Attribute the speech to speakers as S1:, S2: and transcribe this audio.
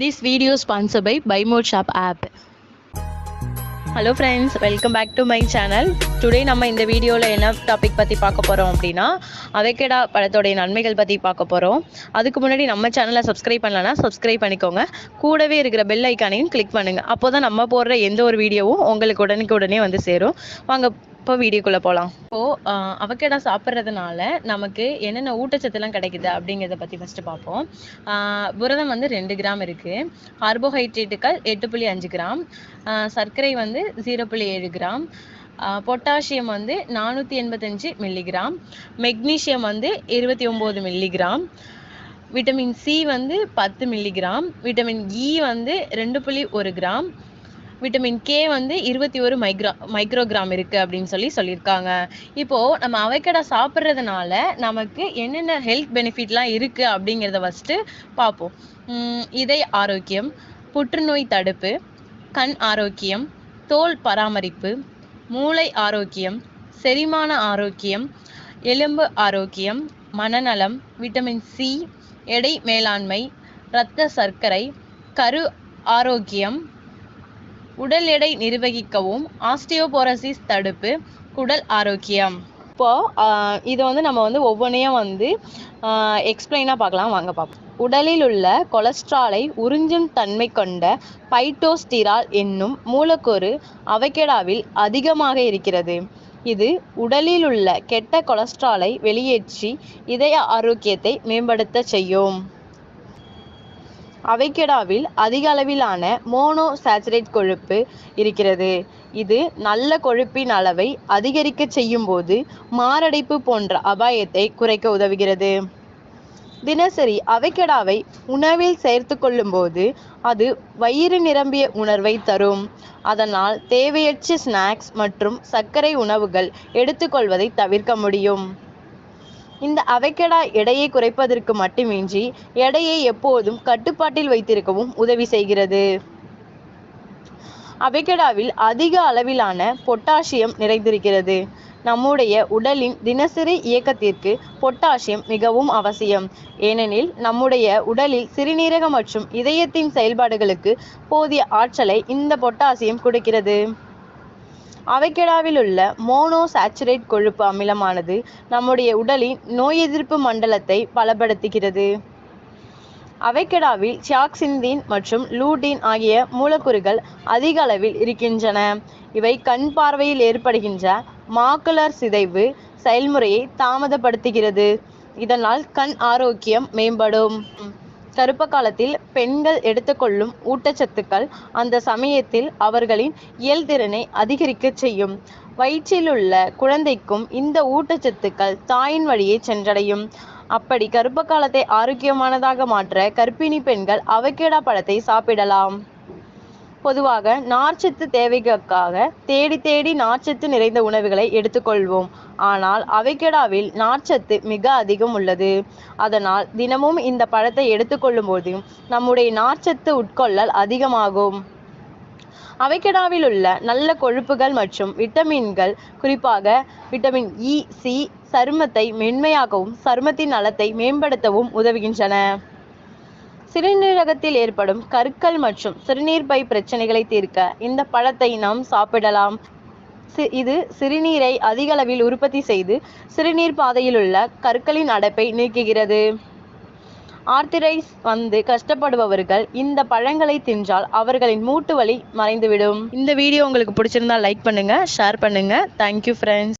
S1: This video is sponsored by Buy More Shop app. Hello friends, welcome back to my channel. Today நம்ம இந்த வீடியோவில் என்ன topic பற்றி பார்க்க போகிறோம் அப்படின்னா, அவகேடா பழத்தோடைய நன்மைகள் பற்றி பார்க்க போகிறோம். அதுக்கு முன்னாடி நம்ம சேனலை சப்ஸ்கிரைப் பண்ணலன்னா சப்ஸ்கிரைப் பண்ணிக்கோங்க. கூடவே இருக்கிற பெல் ஐக்கானையும் கிளிக் பண்ணுங்கள். அப்போ தான் நம்ம போடுற எந்த ஒரு வீடியோவும் உங்களுக்கு உடனே வந்து சேரும். வாங்க இப்போ வீடியோக்குள்ளே போகலாம். இப்போது அவகேடா சாப்பிட்றதுனால நமக்கு என்னென்ன ஊட்டச்சத்துலாம் கிடைக்குது அப்படிங்கிறத பற்றி ஃபஸ்ட்டு பார்ப்போம். புரதம் வந்து 2 கிராம் இருக்குது. கார்போஹைட்ரேட்டுகள் 8.5 கிராம். சர்க்கரை வந்து 0.7 கிராம். பொட்டாசியம் வந்து 485 மில்லிகிராம். மெக்னீஷியம் வந்து 29 மில்லிகிராம். விட்டமின் சி வந்து 10 மில்லிகிராம். விட்டமின் இ வந்து 2.1 கிராம். விட்டமின் கே வந்து 21 மைக்ரோகிராம் இருக்குது அப்படின்னு சொல்லியிருக்காங்க. இப்போது நம்ம அவகேடா சாப்பிட்றதுனால நமக்கு என்னென்ன ஹெல்த் பெனிஃபிட்லாம் இருக்குது அப்படிங்கிறத ஃபஸ்ட்டு பார்ப்போம். இதய ஆரோக்கியம், புற்றுநோய் தடுப்பு, கண் ஆரோக்கியம், தோல் பராமரிப்பு, மூளை ஆரோக்கியம், செரிமான ஆரோக்கியம், எலும்பு ஆரோக்கியம், மனநலம், விட்டமின் சி, எடை மேலாண்மை, இரத்த சர்க்கரை, கரு ஆரோக்கியம், உடல் எடை நிர்வகிக்கவும், ஆஸ்டியோபோரோசிஸ் தடுப்பு, குடல் ஆரோக்கியம். இப்போது இதை வந்து நம்ம வந்து ஒவ்வொன்றையும் எக்ஸ்பிளைனாக பார்க்கலாம். வாங்க பார்ப்போம். உடலில் உள்ள கொலஸ்ட்ராலை உறிஞ்சும் தன்மை கொண்ட பைட்டோஸ்டிரால் என்னும் மூலக்கூறு அவகேடாவில் அதிகமாக இருக்கிறது. இது உடலில் உள்ள கெட்ட கொலஸ்ட்ராலை வெளியேற்றி இதய ஆரோக்கியத்தை மேம்படுத்த செய்யும். அவகேடாவில் அதிக அளவிலான மோனோசாச்சுரேட் கொழுப்பு இருக்கிறது. இது நல்ல கொழுப்பின் அளவை அதிகரிக்க செய்யும் போது மாரடைப்பு போன்ற அபாயத்தை குறைக்க உதவுகிறது. தினசரி அவகேடாவை உணவில் சேர்த்து கொள்ளும் போது அது வயிறு நிரம்பிய உணர்வை தரும். அதனால் தேவையற்ற ஸ்நாக்ஸ் மற்றும் சர்க்கரை உணவுகள் எடுத்துக்கொள்வதை தவிர்க்க முடியும். இந்த அவகேடா எடையை குறைப்பதற்கு மட்டுமின்றி எடையை எப்போதும் கட்டுப்பாட்டில் வைத்திருக்கவும் உதவி செய்கிறது. அவகேடாவில் அதிக அளவிலான பொட்டாசியம் நிறைந்திருக்கிறது. நம்முடைய உடலின் தினசரி இயக்கத்திற்கு பொட்டாசியம் மிகவும் அவசியம். ஏனெனில் நம்முடைய உடலில் சிறுநீரகம் மற்றும் இதயத்தின் செயல்பாடுகளுக்கு போதிய ஆற்றலை இந்த பொட்டாசியம் கொடுக்கிறது. அவகேடாவில் உள்ள மோனோசாச்சுரேட் கொழுப்பு அமிலமானது நம்முடைய உடலின் நோய் எதிர்ப்பு மண்டலத்தை பலப்படுத்துகிறது. அவகேடாவில் சியாக்சின்தீன் மற்றும் லூட்டின் ஆகிய மூலக்கூறுகள் அதிக அளவில் இருக்கின்றன. இவை கண் பார்வையில் ஏற்படுகின்ற மாக்குலர் சிதைவு செயல்முறையை தாமதப்படுத்துகிறது. இதனால் கண் ஆரோக்கியம் மேம்படும். கர்ப்ப காலத்தில் பெண்கள் எடுத்துக்கொள்ளும் ஊட்டச்சத்துக்கள் அந்த சமயத்தில் அவர்களின் இயல்திறனை அதிகரிக்க செய்யும். வயிற்றில் உள்ள குழந்தைக்கும் இந்த ஊட்டச்சத்துக்கள் தாயின் வழியே சென்றடையும். அப்படி கர்ப்ப காலத்தை ஆரோக்கியமானதாக மாற்ற கர்ப்பிணி பெண்கள் அவகேடா பழத்தை சாப்பிடலாம். பொதுவாக நார்ச்சத்து தேவைக்காக தேடி நார்ச்சத்து நிறைந்த உணவுகளை எடுத்துக்கொள்வோம். ஆனால் அவகேடாவில் நார்ச்சத்து மிக அதிகம் உள்ளது. அதனால் தினமும் இந்த பழத்தை எடுத்துக்கொள்ளும் போது நம்முடைய நார்ச்சத்து உட்கொள்ளல் அதிகமாகும். அவகேடாவில் உள்ள நல்ல கொழுப்புகள் மற்றும் விட்டமின்கள், குறிப்பாக விட்டமின் இ, சி, சருமத்தை மென்மையாகவும் சருமத்தின் நலத்தை மேம்படுத்தவும் உதவுகின்றன. சிறுநீரகத்தில் ஏற்படும் கற்கள் மற்றும் சிறுநீர் பை பிரச்சனைகளை தீர்க்க இந்த பழத்தை நாம் சாப்பிடலாம். இது சிறுநீரை அதிக அளவில் உற்பத்தி செய்து சிறுநீர் பாதையில் உள்ள கற்களின் அடைப்பை நீக்குகிறது. ஆர்த்திரைட்டிஸ் வந்து கஷ்டப்படுபவர்கள் இந்த பழங்களை தின்றால் அவர்களின் மூட்டு வலி மறைந்துவிடும். இந்த வீடியோ உங்களுக்கு பிடிச்சிருந்தா லைக் பண்ணுங்க, ஷேர் பண்ணுங்க. Thank you friends.